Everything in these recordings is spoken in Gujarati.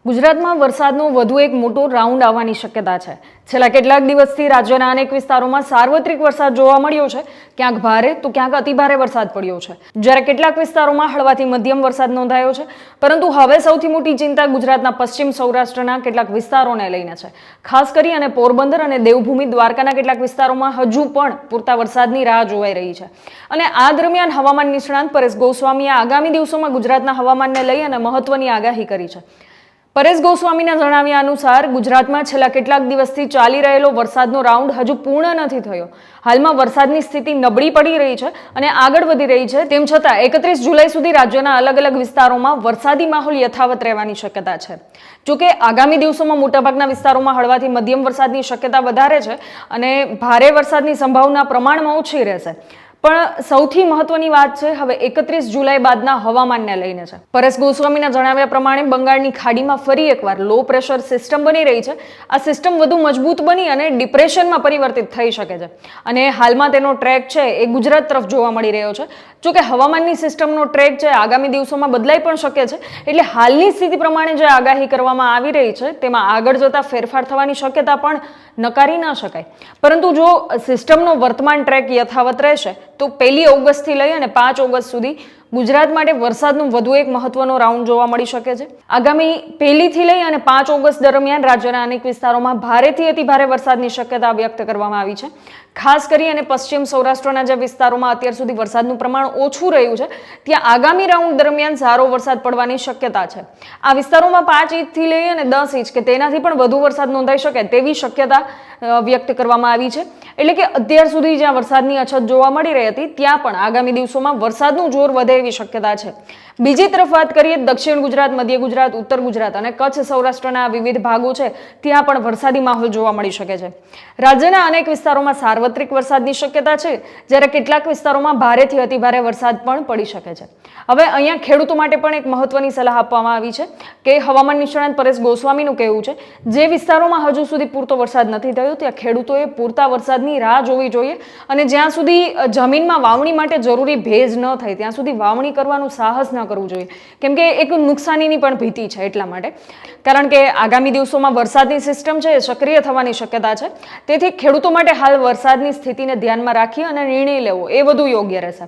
ગુજરાતમાં વરસાદનો વધુ એક મોટો રાઉન્ડ આવવાની શક્યતા છે। છેલ્લા કેટલાક દિવસથી રાજ્યના અનેક વિસ્તારોમાં સાર્વત્રિક વરસાદ જોવા મળ્યો છે। ક્યાંક ભારે તો ક્યાંક અતિભારે વરસાદ પડ્યો છે, જ્યારે કેટલાક વિસ્તારોમાં હળવાથી મધ્યમ વરસાદ નોંધાયો છે। પરંતુ હવે સૌથી મોટી ચિંતા ગુજરાતના પશ્ચિમ સૌરાષ્ટ્રના કેટલાક વિસ્તારોને લઈને છે। ખાસ કરી અને પોરબંદર અને દેવભૂમિ દ્વારકાના કેટલાક વિસ્તારોમાં હજુ પણ પૂરતા વરસાદની રાહ જોવાઈ રહી છે। અને આ દરમિયાન હવામાન નિષ્ણાંત પરેશ ગોસ્વામીએ આગામી દિવસોમાં ગુજરાતના હવામાનને લઈ અને મહત્વની આગાહી કરી છે। પરેશ ગોસ્વામીના જણાવ્યા અનુસાર ગુજરાતમાં છેલ્લા કેટલાક દિવસથી ચાલી રહેલો વરસાદનો રાઉન્ડ હજુ પૂર્ણ નથી થયો। હાલમાં વરસાદની સ્થિતિ નબળી પડી રહી છે અને આગળ વધી રહી છે। તેમ છતાં 31 જુલાઈ સુધી રાજ્યના અલગ અલગ વિસ્તારોમાં વરસાદી માહોલ યથાવત રહેવાની શક્યતા છે। જોકે આગામી દિવસોમાં મોટાભાગના વિસ્તારોમાં હળવાથી મધ્યમ વરસાદની શક્યતા વધારે છે અને ભારે વરસાદની સંભાવના પ્રમાણમાં ઓછી રહેશે। પણ સૌથી મહત્વની વાત છે હવે 31 જુલાઈ બાદના હવામાનને લઈને છે। પરેશ ગોસ્વામીના જણાવ્યા પ્રમાણે બંગાળની ખાડીમાં ફરી એકવાર લો પ્રેશર સિસ્ટમ બની રહી છે। આ સિસ્ટમ વધુ મજબૂત બની અને ડિપ્રેશનમાં પરિવર્તિત થઈ શકે છે અને હાલમાં તેનો ટ્રેક છે એ ગુજરાત તરફ જોવા મળી રહ્યો છે। જોકે હવામાનની સિસ્ટમનો ટ્રેક છે આગામી દિવસોમાં બદલાઈ પણ શકે છે, એટલે હાલની સ્થિતિ પ્રમાણે જે આગાહી કરવામાં આવી રહી છે તેમાં આગળ જતા ફેરફાર થવાની શક્યતા પણ નકારી ન શકાય। પરંતુ જો સિસ્ટમનો વર્તમાન ટ્રેક યથાવત રહેશે તો 1 ઓગસ્ટથી લઈ અને 5 ઓગસ્ટ સુધી ગુજરાત માટે વરસાદનો વધુ એક મહત્વનો રાઉન્ડ જોવા મળી શકે છે। આગામી 1 થી લઈ અને 5 ઓગસ્ટ દરમિયાન રાજ્યના અનેક વિસ્તારોમાં ભારેથી અતિભારે વરસાદની શક્યતા વ્યક્ત કરવામાં આવી છે। ખાસ કરી અને પશ્ચિમ સૌરાષ્ટ્રના જે વિસ્તારોમાં અત્યાર સુધી વરસાદનું પ્રમાણ ઓછું રહ્યું છે ત્યાં આગામી રાઉન્ડ દરમિયાન સારો વરસાદ પડવાની શક્યતા છે। આ વિસ્તારોમાં 5 ઇંચથી લઈ અને 10 ઇંચ કે તેનાથી પણ વધુ વરસાદ નોંધાઈ શકે તેવી શક્યતા વ્યક્ત કરવામાં આવી છે। એટલે કે અત્યાર સુધી જ્યાં વરસાદની અછત જોવા મળી રહી હતી ત્યાં પણ આગામી દિવસોમાં વરસાદનું જોર વધે એવી શક્યતા છે। બીજી તરફ વાત કરીએ દક્ષિણ ગુજરાત, મધ્ય ગુજરાત, ઉત્તર ગુજરાત અને કચ્છ સૌરાષ્ટ્રના વિવિધ ભાગો છે ત્યાં પણ વરસાદી માહોલ જોવા મળી શકે છે। રાજ્યના અનેક વિસ્તારોમાં સાર્વત્રિક વરસાદની શક્યતા છે, જ્યારે કેટલાક વિસ્તારોમાં ભારેથી અતિભારે વરસાદ પણ પડી શકે છે। હવે અહીંયા ખેડૂતો માટે પણ એક મહત્વની સલાહ આપવામાં આવી છે કે હવામાન નિષ્ણાંત પરેશ ગોસ્વામીનું કહેવું છે જે વિસ્તારોમાં હજુ સુધી પૂરતો વરસાદ નથી થયો ત્યાં ખેડૂતોએ પૂરતા વરસાદની રાહ જોવી જોઈએ અને જ્યાં સુધી જમીનમાં વાવણી માટે જરૂરી ભેજ ન થાય ત્યાં સુધી વાવણી કરવાનું સાહસ ન કરવું જોઈએ, કેમ કે એક નુકસાનીની પણ ભીતિ છે। એટલા માટે કારણ કે આગામી દિવસોમાં વરસાદની સિસ્ટમ છે એ સક્રિય થવાની શક્યતા છે, તેથી ખેડૂતો માટે હાલ વરસાદની સ્થિતિને ધ્યાનમાં રાખી અને નિર્ણય લેવો એ વધુ યોગ્ય રહેશે।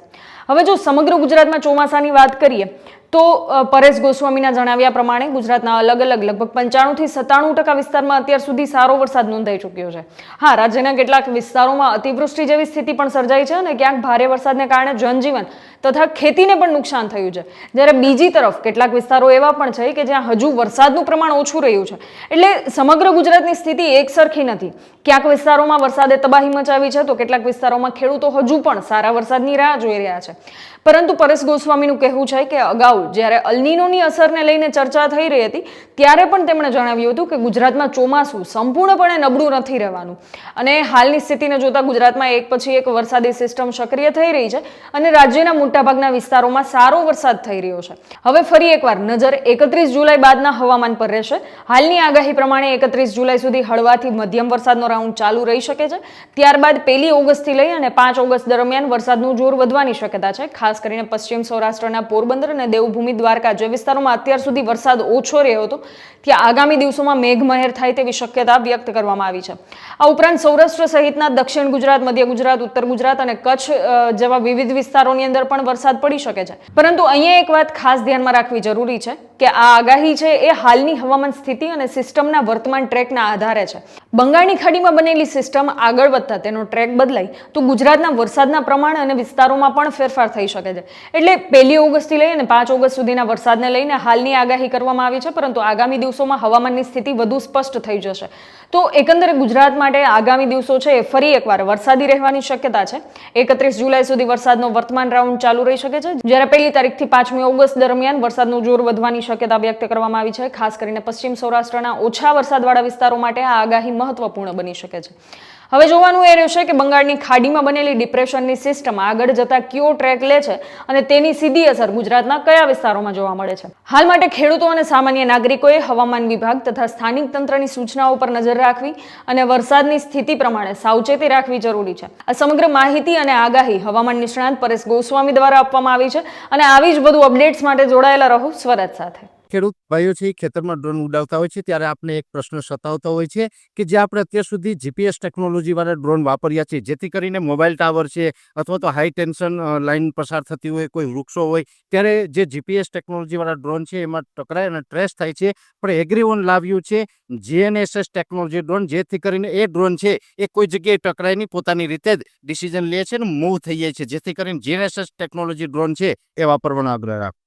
હવે જો સમગ્ર ગુજરાતમાં ચોમાસાની વાત કરીએ તો પરેશ ગોસ્વામીના જણાવ્યા પ્રમાણે ગુજરાતના અલગ અલગ લગભગ 95 થી 97% વિસ્તારમાં અત્યાર સુધી સારો વરસાદ નોંધાઈ ચૂક્યો છે। હા, રાજ્યના કેટલાક વિસ્તારોમાં અતિવૃષ્ટિ જેવી સ્થિતિ પણ સર્જાઈ છે અને ક્યાંક ભારે વરસાદને કારણે જનજીવન તથા ખેતીને પણ નુકસાન થયું છે, જ્યારે બીજી તરફ કેટલાક વિસ્તારો એવા પણ છે કે જ્યાં હજુ વરસાદનું પ્રમાણ ઓછું રહ્યું છે। એટલે સમગ્ર ગુજરાતની સ્થિતિ એકસરખી નથી। ક્યાંક વિસ્તારોમાં વરસાદે તબાહી મચાવી છે તો કેટલાક વિસ્તારોમાં ખેડૂતો હજુ પણ સારા વરસાદની રાહ જોઈ રહ્યા છે। પરંતુ પરેશ ગોસ્વામીનું કહેવું છે કે અગાઉ જ્યારે અલ નીનોની અસરને લઈને ચર્ચા થઈ રહી હતી ત્યારે પણ તેમણે જણાવ્યું હતું કે ગુજરાતમાં ચોમાસું સંપૂર્ણપણે નબળું નથી રહેવાનું અને હાલની સ્થિતિને જોતા ગુજરાતમાં એક પછી એક વરસાદી સિસ્ટમ સક્રિય થઈ રહી છે અને રાજ્યના મોટાભાગના વિસ્તારોમાં સારો વરસાદ થઈ રહ્યો છે। હવે ફરી એકવાર નજર 31 જુલાઈ બાદના હવામાન પર રહેશે। હાલની આગાહી પ્રમાણે 31 જુલાઈ સુધી હળવાથી મધ્યમ વરસાદનો રાઉન્ડ ચાલુ રહી શકે છે, ત્યારબાદ 1 ઓગસ્ટથી લઈ અને 5 ઓગસ્ટ દરમિયાન વરસાદનું જોર વધવાની શક્યતા છે। ખાસ કરીને પશ્ચિમ સૌરાષ્ટ્રના પોરબંદર અને દેવભૂમિ દ્વારકા જે વિસ્તારોમાં અત્યાર સુધી વરસાદ ઓછો રહ્યો હતો ત્યાં આગામી દિવસોમાં મેઘમહેર થાય તેવી શક્યતા વ્યક્ત કરવામાં આવી છે। આ ઉપરાંત સૌરાષ્ટ્ર સહિતના દક્ષિણ ગુજરાત, મધ્ય ગુજરાત, ઉત્તર ગુજરાત અને કચ્છ જેવા વિવિધ વિસ્તારોની અંદર પણ વરસાદ પડી શકે છે। પરંતુ અહીંયા એક વાત ખાસ ધ્યાનમાં રાખવી જરૂરી છે કે આ આગાહી છે એ હાલની હવામાન સ્થિતિ અને સિસ્ટમના વર્તમાન ટ્રેકના આધારે છે। બંગાળની ખાડીમાં બનેલી સિસ્ટમ આગળ વધતા તેનો ટ્રેક બદલાય તો ગુજરાતના વરસાદના પ્રમાણ અને વિસ્તારોમાં પણ ફેરફાર થઈ શકે છે। એટલે 1 ઓગસ્ટથી લઈ અને 5 ઓગસ્ટ સુધીના વરસાદને લઈને હાલની આગાહી કરવામાં આવી છે, પરંતુ આગામી દિવસોમાં હવામાનની સ્થિતિ વધુ સ્પષ્ટ થઈ જશે। તો એકંદરે ગુજરાત માટે આગામી દિવસો છે એ ફરી એકવાર વરસાદી રહેવાની શક્યતા છે। 31 જુલાઈ સુધી વરસાદનો વર્તમાન રાઉન્ડ ચાલુ રહી શકે છે, જ્યારે 1 તારીખથી 5 ઓગસ્ટ દરમિયાન વરસાદનું જોર વધવાની શક્યતા વ્યક્ત કરવામાં આવી છે। ખાસ કરીને પશ્ચિમ સૌરાષ્ટ્રના ઓછા વરસાદવાળા વિસ્તારો માટે આ આગાહી મહત્વપૂર્ણ બની શકે છે। હવે જોવાનું એ રહેશે કે બંગાળની ખાડીમાં બનેલી ડિપ્રેશનની સિસ્ટમ આગળ જતા કયો ટ્રેક લે છે અને તેની સીધી અસર ગુજરાતના કયા વિસ્તારોમાં જોવા મળે છે। હાલ માટે ખેડૂતો અને સામાન્ય નાગરિકોએ હવામાન વિભાગ તથા સ્થાનિક તંત્રની સૂચનાઓ પર નજર રાખવી અને વરસાદની સ્થિતિ પ્રમાણે સાવચેતી રાખવી જરૂરી છે। આ સમગ્ર માહિતી અને આગાહી હવામાન નિષ્ણાંત પરેશ ગોસ્વામી દ્વારા આપવામાં આવી છે અને આવી જ વધુ અપડેટ્સ માટે જોડાયેલા રહો સ્વરાજ સાથે। ખેડૂત ભાઈઓ છે એ ખેતરમાં ડ્રોન ઉડાવતા હોય છે ત્યારે આપણે એક પ્રશ્ન સતાવતો હોય છે કે જે આપણે અત્યાર સુધી જીપીએસ ટેકનોલોજીવાળા ડ્રોન વાપર્યા છે, જેથી કરીને મોબાઈલ ટાવર છે અથવા તો હાઈ ટેન્શન લાઇન પસાર થતી હોય, કોઈ વૃક્ષો હોય, ત્યારે જે જીપીએસ ટેકનોલોજીવાળા ડ્રોન છે એમાં ટકરાય અને ટ્રેસ થાય છે. પણ એગ્રીઓન લાવ્યું છે જીએનએસએસ ટેકનોલોજી ડ્રોન, જેથી કરીને એ ડ્રોન છે એ કોઈ જગ્યાએ ટકરાય નહીં, પોતાની રીતે જ ડિસિઝન લે છે અને મૂવ થઈ જાય છે, જેથી કરીને જીએનએસએસ ટેકનોલોજી ડ્રોન છે એ વાપરવાનો આગ્રહ રાખો.